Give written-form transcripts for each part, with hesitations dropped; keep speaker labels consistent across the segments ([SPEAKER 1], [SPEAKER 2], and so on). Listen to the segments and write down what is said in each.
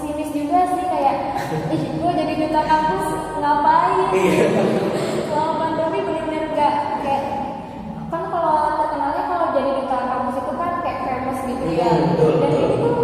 [SPEAKER 1] pesimis juga sih kayak gue jadi duta kampus ngapain? Selama pandemi benar-benar gak kayak kan kalau terkenalnya kalau jadi duta kampus itu kan kayak famous gitu ya. Dan ini tuh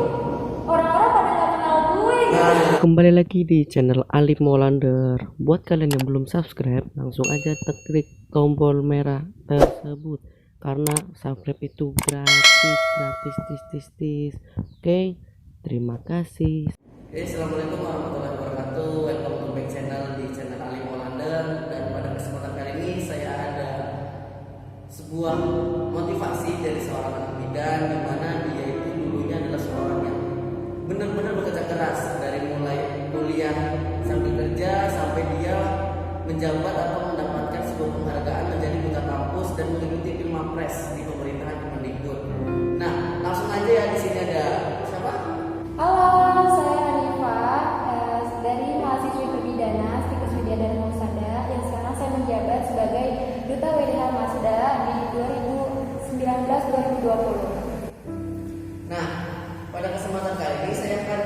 [SPEAKER 1] orang-orang pada gak kenal gue gitu.
[SPEAKER 2] Kembali lagi di channel Ali Molander. Buat kalian yang belum subscribe, langsung aja klik tombol merah tersebut karena subscribe itu gratis tis. Oke, terima kasih.
[SPEAKER 3] Assalamualaikum warahmatullahi wabarakatuh. Welcome to back channel di channel Ali Molander. Dan pada kesempatan kali ini saya ada sebuah motivasi dari seorang anak bidan, di mana dia itu dulunya adalah seorang yang benar-benar bekerja keras dari mulai kuliah sambil kerja sampai dia menjabat atau mendapatkan sebuah penghargaan menjadi duta kampus dan mengikuti Pilmapres di pemerintahan Kemendikbud. Nah, langsung aja ya, di sini ada siapa?
[SPEAKER 1] Halo, saya Hanifa dari mahasiswi Perbidana Stikes Widya dan Musada yang sekarang saya menjabat sebagai Duta WDH Mazda di 2019-2020.
[SPEAKER 3] Nah, pada kesempatan kali ini saya akan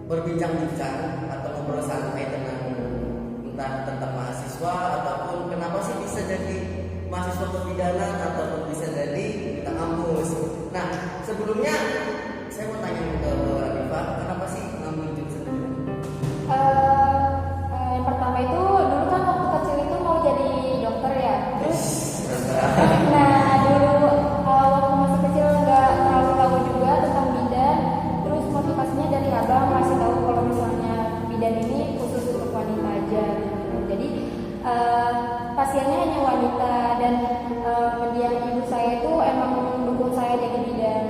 [SPEAKER 3] berbincang-bincang atau ngobrol santai entah tentang mahasiswa ataupun kenapa sih bisa jadi mahasiswa perbidanan ataupun bisa jadi duta kampus. Nah, sebelumnya saya mau tanya ke Hanifa, kenapa sih ngambil jurusan ini?
[SPEAKER 1] Yang pertama itu dulu kan waktu kecil itu mau jadi dokter ya. Terus nah dulu waktu masih kecil nggak terlalu tahu juga tentang bidan. Terus motivasinya dari abang masih tahu kalau misalnya bidan ini khusus untuk wanita aja gitu. Jadi pasiennya hanya wanita dan mendiang ibu saya itu emang mendukung saya jadi bidan.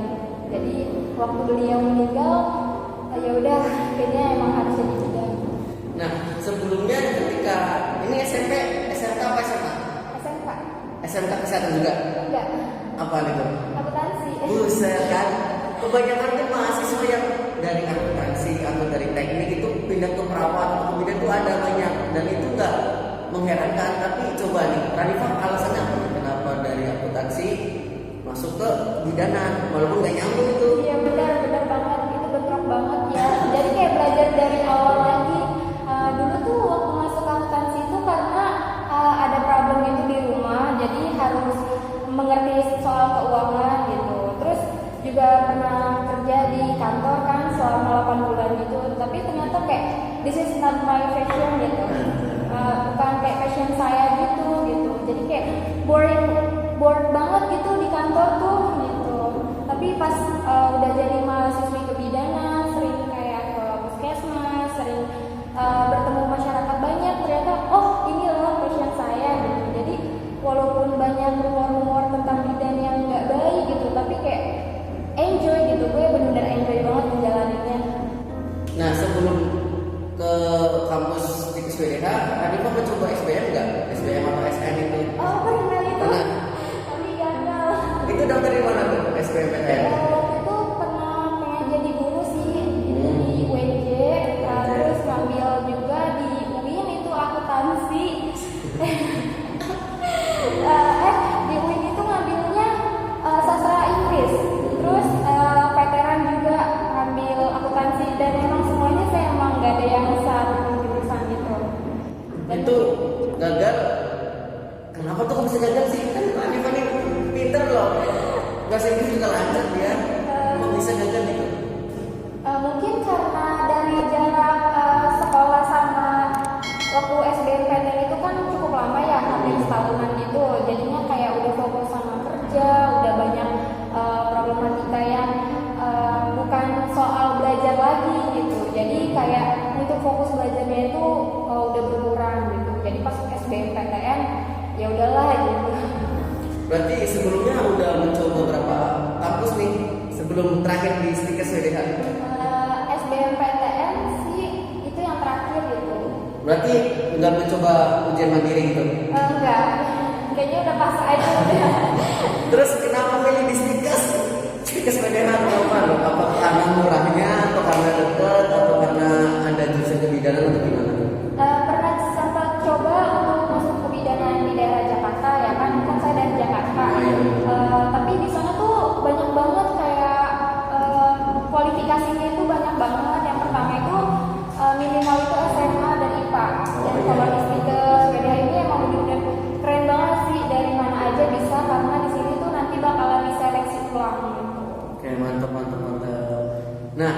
[SPEAKER 1] Jadi waktu beliau meninggal, ya udah kayaknya emang harus jadi bidan.
[SPEAKER 3] Nah, sebelumnya ketika ini SMP, SMK apa SMA?
[SPEAKER 1] SMK?
[SPEAKER 3] SMK kesehatan juga?
[SPEAKER 1] Enggak.
[SPEAKER 3] Apa itu?
[SPEAKER 1] Akuntansi.
[SPEAKER 3] Buset kan, kebanyakan tuh mahasiswa yang dari akuntansi atau dari teknik itu pindah ke perawat atau bidan tuh ada banyak, dan itu enggak mengherankan. Tapi coba nih, Hanifa alasannya apa? Kenapa dari akuntansi masuk ke bidanan walaupun nggak nyambung itu?
[SPEAKER 1] Iya benar banget, itu bentrok banget ya. Jadi kayak belajar dari awal lagi. Dulu tuh waktu masuk akuntansi itu karena ada problem itu di rumah, jadi harus mengerti soal keuangan gitu. Terus juga pernah kerja di kantor kan selama 8 bulan gitu. Tapi ternyata kayak this is not my passion gitu. Bukan kayak passion saya gitu. Jadi kayak bored banget gitu di kantor tuh gitu. Tapi pas udah jadi mahasiswi kebidanan, sering kayak ke puskesmas, sering bertemu masyarakat banyak, ternyata oh ini loh passion saya gitu. Jadi walaupun banyak rumor-rumor tentang bidan yang nggak baik gitu, tapi kayak enjoy gitu, gue benar-benar enjoy banget menjalaninya.
[SPEAKER 3] Nah, sebelum ke kampus di SWDH, Hanifa mencoba SBM nggak? SBM atau SN itu?
[SPEAKER 1] Oh pernah itu,
[SPEAKER 3] Pernah.
[SPEAKER 1] tapi gagal.
[SPEAKER 3] Itu daftar di mana tuh? SBMPTN?
[SPEAKER 1] Waktu itu pernah pengen jadi guru sih di UNJ, terus ngambil juga di UIN itu akuntansi. Di UIN itu ngambilnya sastra Inggris, terus veteran juga ngambil akuntansi, dan emang semuanya saya emang nggak ada yang satu jurusan gitu. Dan
[SPEAKER 3] Itu gagal. Kenapa tuh kok bisa gagal sih? Kan Hanifa ini pinter loh. Bahasa Inggris juga lancar dia. Kok bisa gagal gitu?
[SPEAKER 1] mungkin karena dari jarak sekolah sama waktu SBMPTN itu kan cukup lama ya, hampir setahunan gitu. Jadinya kayak udah fokus sama kerja, udah banyak problematika yang bukan soal belajar lagi gitu. Jadi kayak untuk fokus belajarnya itu udah berkurang gitu. Jadi pas SBMPTN ya udahlah gitu.
[SPEAKER 3] Berarti sebelumnya udah mencoba berapa kampus nih sebelum terakhir di Stikes WDH?
[SPEAKER 1] SBMPTN sih itu yang terakhir gitu.
[SPEAKER 3] Berarti nggak mencoba ujian mandiri gitu?
[SPEAKER 1] Enggak, kayaknya udah pas aja udah.
[SPEAKER 3] Terus kenapa milih di Stikes? Stikes WDH kenapa? Apa karena murahnya, atau karena dekat, atau karena ada jurusan kebidanan atau gimana?
[SPEAKER 1] Pernah sempat coba untuk masuk kebidanan di daerah Jakarta ya kan saya dari Jakarta. Tapi di sana tuh banyak banget kayak kualifikasinya itu banyak banget. Yang pertama
[SPEAKER 3] Nah,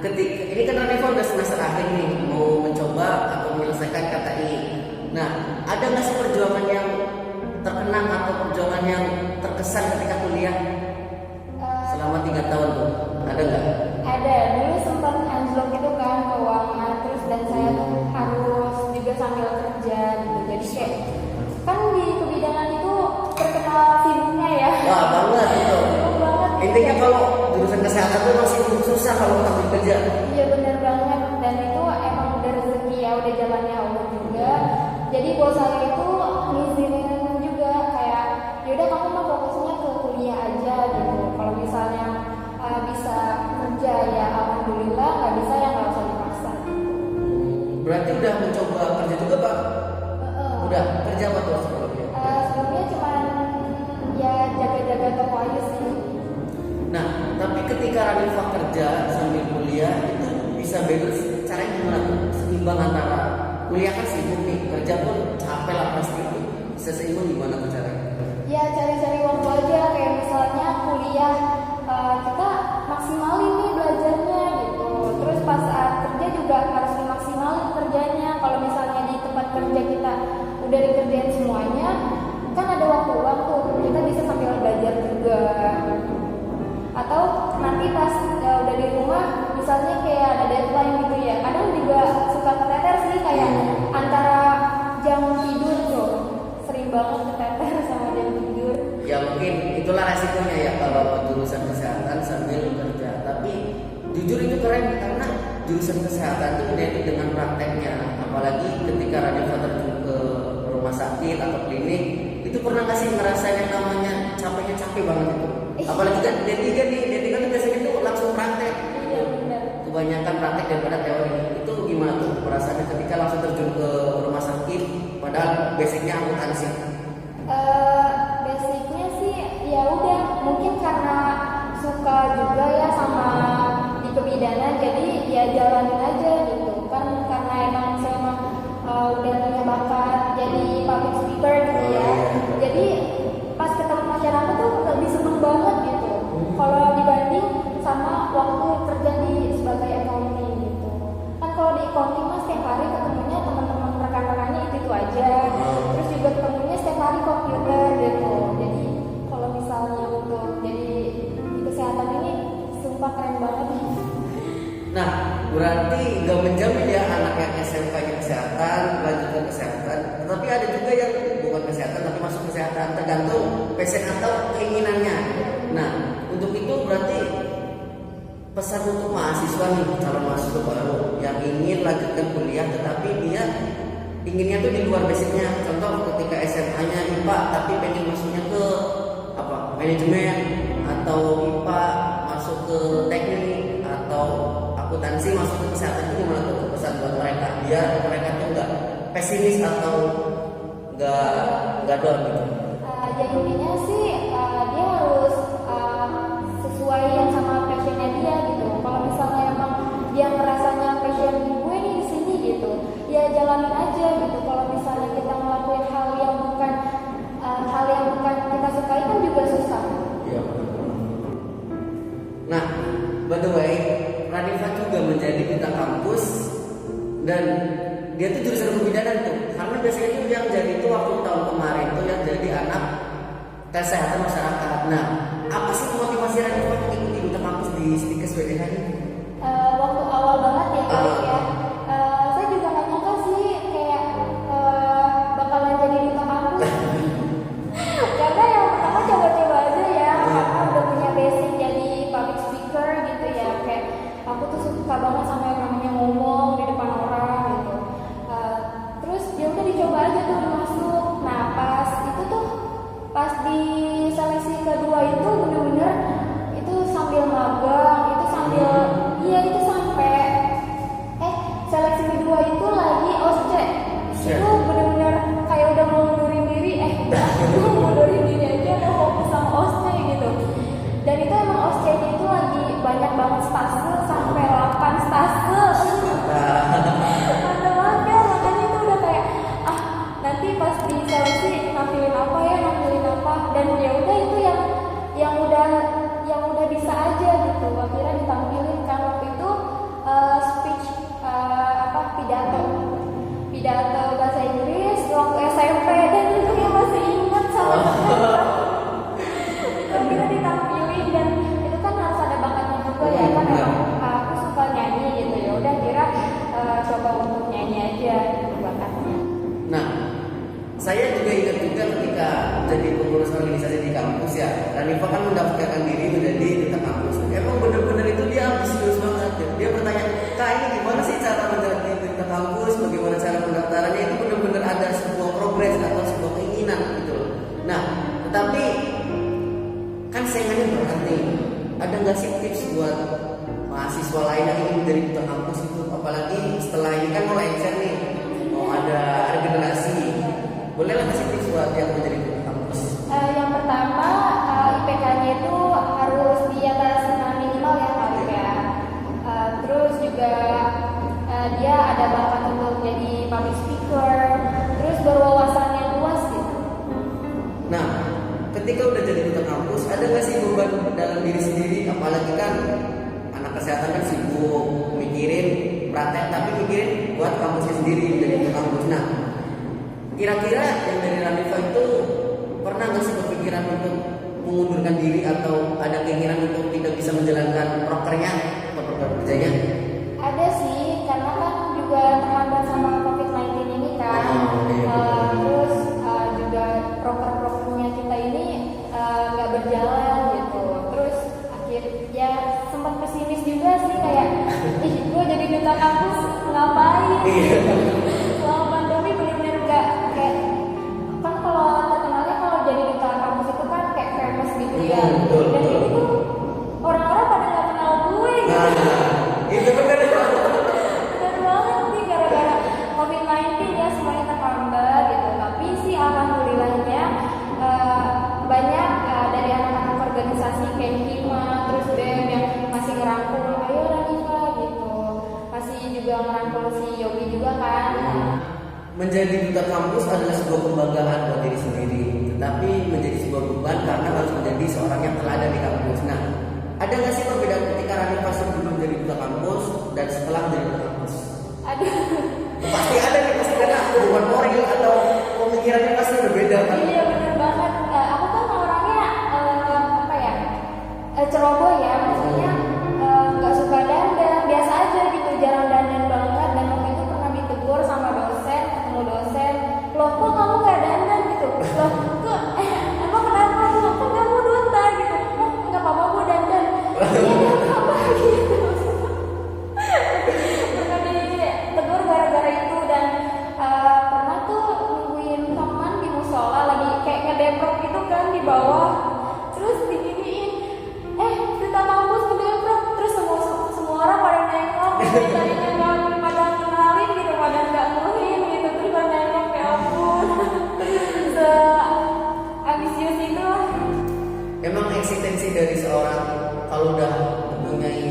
[SPEAKER 3] ketika ini kan Ranifa udah semester akhir nih, mau mencoba atau menyelesaikan KTI. Nah, ada nggak sih perjuangan yang terkenang atau perjuangan yang terkesan ketika kuliah selama 3 tahun tuh? Ada nggak?
[SPEAKER 1] Ada, dulu sempat anjlok itu kan keuangan, terus dan saya tuh harus juga sambil kerja gitu. Jadi kayak kan di kebidanan itu terkenal sibuknya ya.
[SPEAKER 3] Wah, banget itu.
[SPEAKER 1] Sibuk banget.
[SPEAKER 3] Intinya kalau jurusan kesehatan tuh masih susah kalau sambil kerja.
[SPEAKER 1] Iya benar banget, dan itu emang udah rezeki ya, udah jalannya Allah juga. Jadi bos saya itu ngizinin juga kayak yaudah kamu mau fokusnya ke kuliah aja gitu. Kalau misalnya bisa kerja ya alhamdulillah, nggak bisa ya nggak usah dipaksa.
[SPEAKER 3] Berarti udah mencoba kerja juga Pak? Udah kerja apa tuh sebelumnya?
[SPEAKER 1] Sebelumnya cuma ya jaga-jaga toko aja sih.
[SPEAKER 3] Nah, tapi ketika Ranifa kerja sambil kuliah itu bisa balance caranya gimana tuh? Seimbang antara kuliah kan sibuk nih, kerja pun capek lah pasti. Bisa seimbang gimana tuh caranya?
[SPEAKER 1] Ya cari-cari waktu aja, kayak misalnya kuliah kita maksimalin nih belajarnya gitu. Terus pas saat kerja juga harus dimaksimalin kerjanya. Kalau misalnya di tempat kerja kita udah dikerjain semuanya, kan ada waktu-waktu kita bisa sambil belajar juga. Atau nanti pas udah di rumah, misalnya kayak ada deadline gitu ya. Kadang juga suka keteter sih kayak antara jam tidur tuh. Sering banget keteter sama jam tidur.
[SPEAKER 3] Ya mungkin itulah resikonya ya kalau jurusan kesehatan sambil kerja. Tapi jujur itu keren karena jurusan kesehatan itu identik dengan prakteknya. Apalagi ketika Ranifa terjun ke rumah sakit atau klinik, itu pernah nggak sih ngerasain yang namanya capek banget itu? Apalagi kan D3 nih, D3 kan biasanya itu langsung praktek.
[SPEAKER 1] Iya benar.
[SPEAKER 3] Kebanyakan praktek daripada teori. Itu gimana tuh perasaannya ketika langsung terjun ke rumah sakit padahal basicnya akuntansi?
[SPEAKER 1] Basicnya sih ya udah, mungkin karena suka juga ya sama di kebidanan, jadi ya jalanin aja gitu kan, karena emang saya udah punya bakat jadi public speaker gitu ya. Jadi pas ketemu masyarakat tuh lebih seneng banget gitu kalau dibanding sama waktu kerja di sebagai accounting gitu kan. Kalau di accounting mas setiap hari ketemunya teman-teman rekan-rekannya itu aja, terus juga ketemunya setiap hari komputer gitu. Jadi kalau misalnya untuk jadi di kesehatan ini sumpah keren banget.
[SPEAKER 3] Nah, berarti gak menjamin ya anak yang SMK-nya kesehatan lanjut ke kesehatan, tetapi ada juga yang bukan kesehatan tapi masuk kesehatan, tergantung passion atau keinginannya. Nah, untuk itu berarti pesan untuk mahasiswa nih, calon mahasiswa baru yang ingin lanjutkan kuliah tetapi dia inginnya tuh di luar basicnya. Contoh ketika SMA-nya IPA tapi pengen masuknya ke manajemen, atau IPA masuk ke teknik, atau akuntansi masuk ke kesehatan, itu gimana tuh pesan buat mereka biar mereka tuh nggak pesimis atau nggak down gitu?
[SPEAKER 1] Jadi intinya sih dia harus sesuai yang sama passionnya dia gitu. Kalau misalnya emang dia ngerasanya passion gue nih di sini gitu, ya jalanin aja gitu. Kalau misalnya kita ngelakuin hal yang bukan kita sukai kan juga susah.
[SPEAKER 3] Iya. Nah, by the way, Ranifa juga menjadi duta kampus dan dia tuh jurusan kebidanan tuh. Karena biasanya tuh yang jadi itu waktu tahun kemarin tuh yang jadi anak kesehatan masyarakat. Nah, apa sih motivasi Ranifa mengikuti duta kampus di Stikes WDH ini?
[SPEAKER 1] Waktu awal banget ya ya. Saya juga nggak nyangka sih kayak bakalan jadi duta kampus. Karena yang pertama coba-coba aja ya, karena udah punya basic jadi public speaker gitu ya. Kayak aku tuh suka banget sama yang namanya ngomong di depan orang gitu. Terus ya udah dicoba aja tuh masuk. Nah pas itu tuh pas di seleksi kedua itu bener-bener
[SPEAKER 3] kampus ya. Ranifa kan mendaftarkan diri menjadi duta kampus. Emang bener-bener itu dia ambisius banget. Dia bertanya, kak ini gimana sih cara menjadi duta kampus? Bagaimana cara pendaftarannya? Itu bener-bener ada sebuah progres atau sebuah keinginan gitu loh. Nah, tetapi kan saingannya berat nih. Ada nggak sih tips buat mahasiswa lain yang ingin menjadi duta kampus itu? Apalagi setelah ini kan mau lengser nih, mau ada regenerasi. Bolehlah kasih tips buat yang menjadi duta kampus.
[SPEAKER 1] Yang pertama, IPK-nya itu harus di atas 5 minimal ya Kak ya. Terus juga dia ada bakat untuk jadi public speaker, terus berwawasan yang luas gitu.
[SPEAKER 3] Nah, ketika udah jadi duta kampus, ada nggak sih beban dalam diri sendiri? Apalagi kan anak kesehatan kan sibuk mikirin praktek, tapi mikirin buat kampusnya sendiri menjadi duta kampus. Nah, kira-kira yang dari Ranifa itu pernah nggak sih berpikiran untuk mengundurkan diri atau ada keinginan untuk tidak bisa menjalankan prokernya atau program kerjanya?
[SPEAKER 1] Ada sih, karena kan juga terhambat sama COVID-19 ini kan. Terus juga proker-prokernya kita ini nggak berjalan gitu. Terus akhirnya sempat pesimis juga sih kayak, ih gue jadi duta kampus ngapain? Selama pandemi bener-bener nggak kayak kan kalau terkenalnya kalau jadi duta kampus itu kan kayak famous gitu ya. Dan ini tuh orang-orang pada nggak kenal gue gitu.
[SPEAKER 3] Itu benar.
[SPEAKER 1] Bener banget nih gara-gara COVID-19 ya semuanya terhambat gitu. Tapi sih alhamdulillahnya banyak dari anak-anak organisasi kayak Hima, terus BEM yang masih ngerangkul, ayo Ranifa gitu. Masih juga ngerangkul si Yogi juga kan.
[SPEAKER 3] Menjadi duta kampus adalah sebuah kebanggaan buat diri sendiri, tetapi menjadi sebuah beban karena harus menjadi seorang yang teladan di kampus. Nah, ada nggak sih perbedaan ketika Ranifa sebelum menjadi duta kampus dan setelah menjadi duta kampus?
[SPEAKER 1] Aduh.
[SPEAKER 3] Pasti ada nih, pasti karena beban moral atau pemikirannya pasti berbeda kan?
[SPEAKER 1] Iya bener banget. Aku kan orangnya apa ya, ceroboh ya, maksudnya nggak suka dandan, biasa aja gitu, jarang dandan banget. Dan waktu itu pernah ditegur sama dosen, ketemu dosen, loh kok kamu nggak dandan gitu, loh kok emang kenapa, loh kok kamu duta gitu, oh nggak apa-apa gue dandan, iya nggak apa gitu. Pernah ditegur gara-gara itu. Dan pernah tuh nungguin teman di musola lagi kayak ngedeprok gitu kan di bawah, terus diginiin, duta kampus ngedeprok, terus semua orang pada nengok, tadinya nggak pada kenalin gitu, pada nggak ngeluhin gitu, terus pada nengok, ya ampun. Ambisius itu.
[SPEAKER 3] Emang eksistensi dari seorang kalau udah mempunyai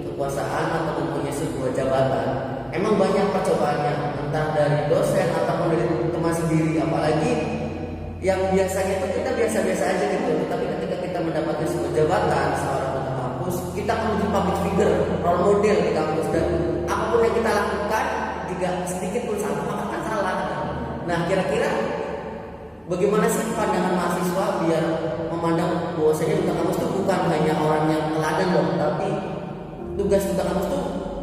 [SPEAKER 3] kekuasaan atau mempunyai sebuah jabatan, emang banyak percobaannya, entah dari dosen ataupun dari teman sendiri. Apalagi yang biasanya itu kita biasa-biasa aja gitu, tapi ketika kita mendapatkan sebuah jabatan seorang duta kampus, kita akan menjadi public figure, role model di kampus, dan apapun yang kita lakukan jika sedikit pun salah maka akan salah. Nah, kira-kira bagaimana sih pandangan mahasiswa biar memandang bahwasanya duta kampus itu bukan hanya orang yang teladan loh, tapi tugas duta kampus itu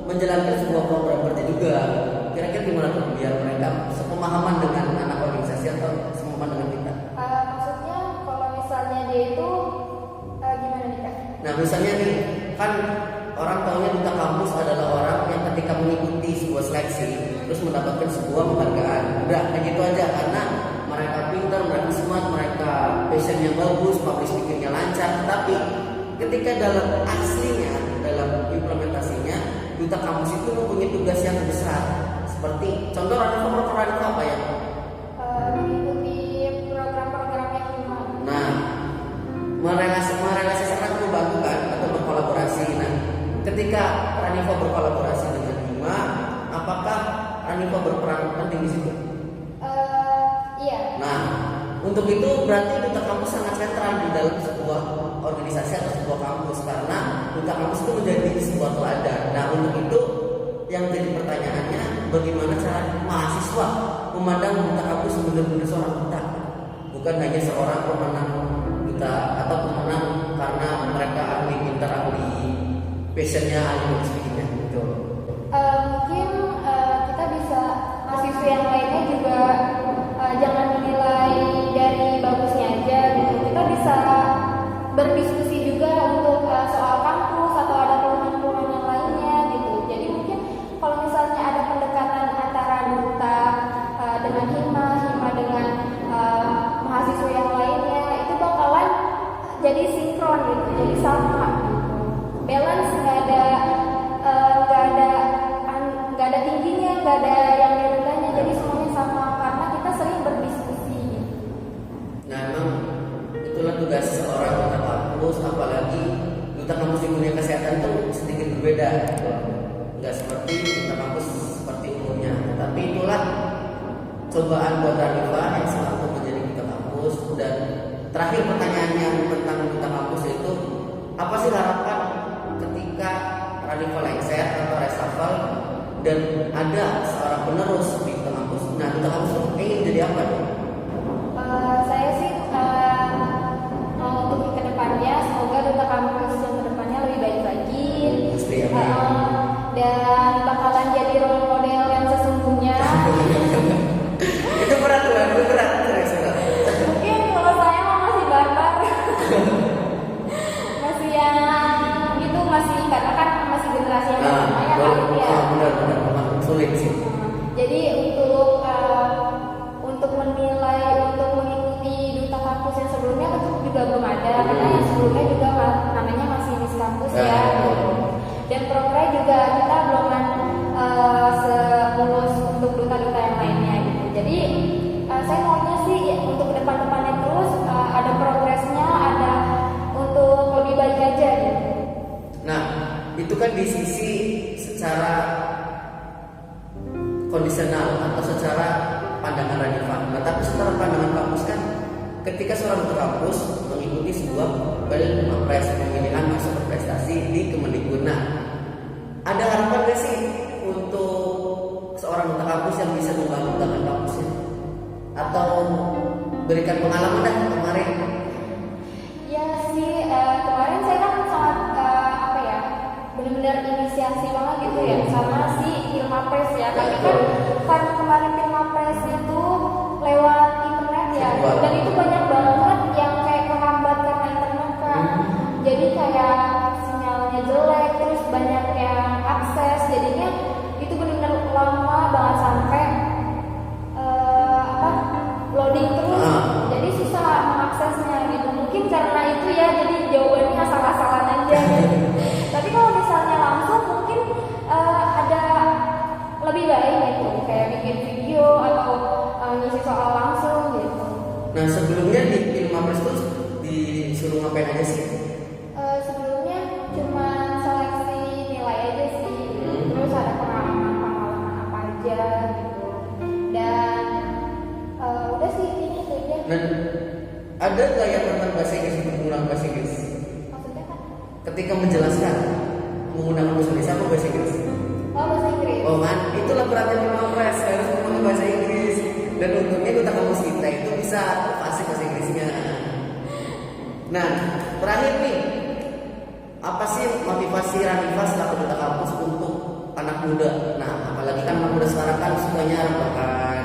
[SPEAKER 3] menjalankan sebuah program kerja juga. Kira-kira gimana tuh biar mereka sepemahaman dengan anak organisasi atau sepemahaman dengan kita?
[SPEAKER 1] Maksudnya kalau misalnya dia itu gimana nih Kak?
[SPEAKER 3] Nah, misalnya nih kan orang taunya duta kampus adalah orang yang ketika mengikuti sebuah seleksi terus mendapatkan sebuah penghargaan. Udah kayak gitu aja karena mereka pintar, mereka smart, mereka passionnya bagus, public speakingnya lancar. Tapi ketika dalam aslinya, dalam implementasinya, duta kampus itu mempunyai tugas yang besar. Seperti contoh Ranifa apa ya?
[SPEAKER 1] Mengikuti program-program yang gimana?
[SPEAKER 3] Nah, merealisasikan membantu kan atau berkolaborasi. Nah, ketika Ranifa berkolaborasi dengan Hima, apakah Ranifa berperan penting di situ?
[SPEAKER 1] Iya.
[SPEAKER 3] Nah, untuk itu berarti duta kampus sangat sentral di dalam sebuah organisasi atau sebuah kampus, karena duta kampus itu menjadi sebuah teladan. Nah, untuk itu yang jadi pertanyaannya, bagaimana cara mahasiswa memandang duta kampus benar-benar seorang duta, bukan hanya seorang pemenang duta atau pemenang karena mereka ahli pintar, ahli passionnya, ahli speakingnya gitu.
[SPEAKER 1] Mungkin kita bisa mahasiswa yang lainnya juga jangan menilai dari bagusnya aja gitu. Kita bisa
[SPEAKER 3] gitu. Nggak seperti duta kampus seperti umumnya. Tapi itulah cobaan buat Ranifa yang selalu menjadi duta kampus. Dan terakhir pertanyaannya tentang duta kampus itu, apa sih harapan ketika Ranifa lengser atau reshuffle dan ada seorang penerus di duta kampus? Nah, duta kampus itu ingin jadi apa nih?
[SPEAKER 1] Saya sih untuk kedepannya semoga duta kampus yang kedepannya lebih baik lagi.
[SPEAKER 3] Pasti ya.
[SPEAKER 1] Dan bakalan jadi role model yang sesungguhnya.
[SPEAKER 3] Itu berat tuh, itu berat.
[SPEAKER 1] Mungkin kalau saya mah masih barbar. Masih yang itu masih karena kan masih generasi yang sama ya kali ya.
[SPEAKER 3] Benar, sulit sih.
[SPEAKER 1] Jadi untuk menilai, untuk mengikuti duta kampus yang sebelumnya itu juga belum ada, karena yang sebelumnya juga namanya masih Miss Kampus ya. Dan programnya juga kita belum semulus untuk duta-duta yang lainnya gitu. Jadi saya maunya sih untuk depan-depannya terus ada progresnya, ada untuk lebih baik aja gitu.
[SPEAKER 3] Nah, itu kan di sisi secara kondisional atau secara pandangan Ranifa. Nah, tapi secara pandangan kampus kan, ketika seorang duta kampus mengikuti sebuah pemilihan masuk berprestasi di Kemendikbud. Nah, ada harapan gak sih untuk seorang duta kampus yang bisa membanggakan kampusnya? Atau berikan pengalaman dah kemarin?
[SPEAKER 1] Ya sih, kemarin saya kan sangat benar-benar inisiasi banget gitu ya sama si Pilmapres ya. Tapi kan karena kemarin Pilmapres itu lewat internet ya, dan itu banyak banget yang kayak kehambat karena internet kan. Jadi kayak sinyalnya jelek, terus banyak yang akses, jadinya itu benar-benar lama banget sampai loading terus. Jadi susah mengaksesnya gitu. Mungkin karena itu ya, jadi jawabannya asal-asalan aja gitu. Tapi kalau misalnya langsung mungkin ada lebih baik gitu, kayak bikin video atau ngisi soal langsung gitu.
[SPEAKER 3] Nah, sebelumnya di Pilmapres itu disuruh ngapain aja sih?
[SPEAKER 1] Sebelumnya cuma seleksi nilai aja sih, terus ada pengalaman apa aja gitu. Dan udah sih ini itu aja.
[SPEAKER 3] Dan ada nggak yang tentang bahasa Inggris untuk menggunakan bahasa Inggris?
[SPEAKER 1] Maksudnya kan?
[SPEAKER 3] Ketika menjelaskan menggunakan bahasa Indonesia atau bahasa Inggris?
[SPEAKER 1] Oh, bahasa Inggris.
[SPEAKER 3] Oh kan, itulah beratnya Pilmapres, harus menggunakan bahasa Inggris. Dan untungnya duta kampus kita itu bisa fasih bahasa Inggrisnya. Nah, terakhir nih, apa sih motivasi Ranifa selaku duta kampus untuk anak muda? Nah, apalagi kan anak muda sekarang kan sukanya rebahan,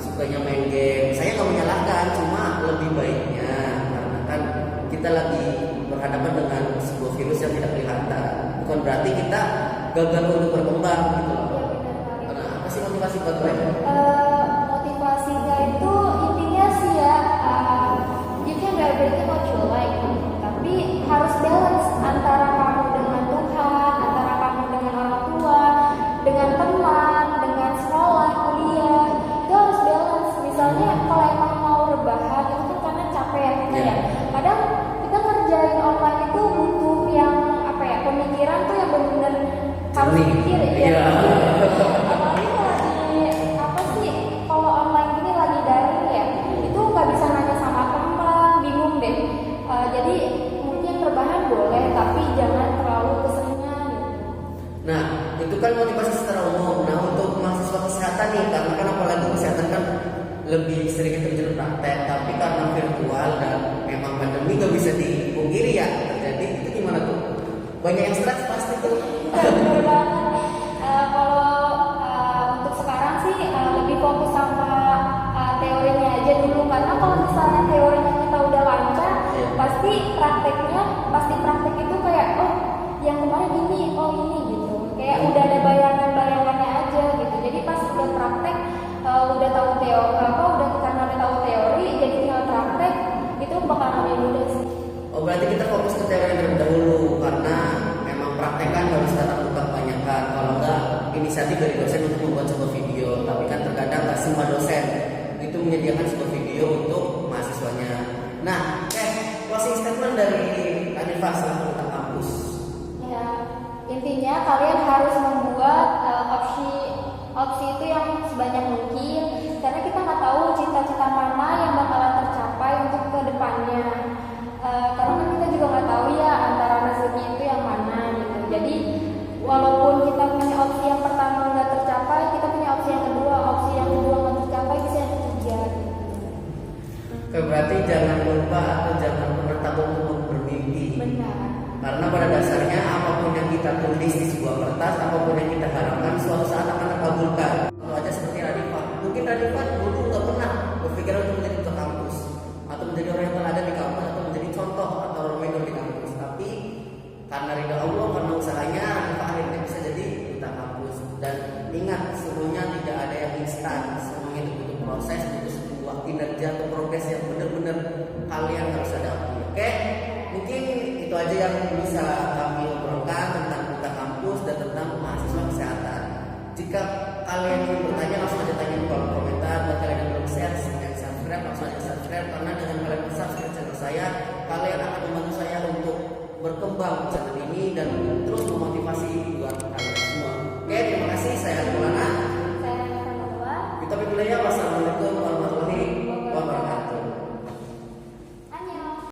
[SPEAKER 3] sukanya main game. Saya nggak menyalahkan, cuma lebih baiknya karena kan kita lagi berhadapan dengan sebuah virus yang tidak kelihatan. Bukan berarti kita gagal untuk berkembang gitu loh. Nah, apa sih motivasi buat mereka?
[SPEAKER 1] Motivasinya itu intinya sih ya, you can do everything what you like, tapi harus balance antara kamu dengan Tuhan, antara kamu dengan orang tua, dengan teman, dengan sekolah, kuliah. Itu harus balance. Misalnya kalau emang mau rebahan itu kan karena capek ya kita ya. Kadang kita kerjain online itu butuh yang pemikiran tuh yang benar-benar harus mikir ya. Apalagi kalau online gini lagi daring ya, itu nggak bisa nanya sama teman, bingung deh. Jadi mungkin rebahan boleh, tapi jangan terlalu keseringan gitu.
[SPEAKER 3] Nah, itu kan motivasi secara umum. Nah, untuk mahasiswa kesehatan nih, karena kan apalagi kesehatan kan lebih sering terjun praktek, tapi karena virtual dan memang pandemi gak bisa dipungkiri ya terjadi, itu gimana tuh? Banyak yang stres pasti tuh.
[SPEAKER 1] Benar banget. Kalau untuk sekarang sih lebih fokus sama teorinya aja dulu, karena kalau misalnya teorinya kita udah lancar, pasti praktek itu kayak yang kemarin ini, ini gitu. Kayak udah ada bayangannya aja gitu. Jadi pas udah praktek udah tahu teori karena udah tahu teori, jadi tinggal praktek itu bakal lebih mudah sih.
[SPEAKER 3] Oh, berarti kita fokus ke teori terlebih dahulu karena memang praktek kan harus tatap muka banyak kan. Kalau enggak, inisiatif dari dosen untuk membuat sebuah video, tapi kan terkadang nggak semua dosen itu menyediakan sebuah video untuk mahasiswanya. Nah, closing statement dari Ranifa selaku duta kampus.
[SPEAKER 1] Ya, intinya intinya kalian harus membuat opsi itu yang sebanyak mungkin, karena kita nggak tahu cita-cita mana yang bakalan tercapai untuk kedepannya. Karena kan kita juga nggak tahu ya antara rezeki itu yang mana gitu. Jadi walaupun kita punya opsi yang pertama nggak tercapai, kita punya opsi yang kedua nggak tercapai, bisa yang ketiga gitu.
[SPEAKER 3] Oke, berarti jangan lupa atau jangan pernah takut untuk bermimpi.
[SPEAKER 1] Benar.
[SPEAKER 3] Karena pada dasarnya apapun yang kita tulis di sebuah kertas, apapun yang kita harapkan suatu saat akan terkabulkan. Kalau aja seperti Radifat, mungkin Radifat dulu nggak pernah berpikir untuk menjadi ketua kampus atau menjadi orang yang teladan di kampus atau menjadi contoh atau role model di kampus. Tapi karena ridha Allah, karena usahanya, Radifat akhirnya bisa jadi ketua kampus. Dan ingat, semuanya tidak ada yang instan, semuanya itu butuh proses, butuh sebuah kinerja atau progres yang benar-benar kalian harus hadapi. Oke? Mungkin itu aja yang bisa kami obrolkan tentang buka kampus dan tentang mahasiswa kesehatan. Jika kalian ingin bertanya langsung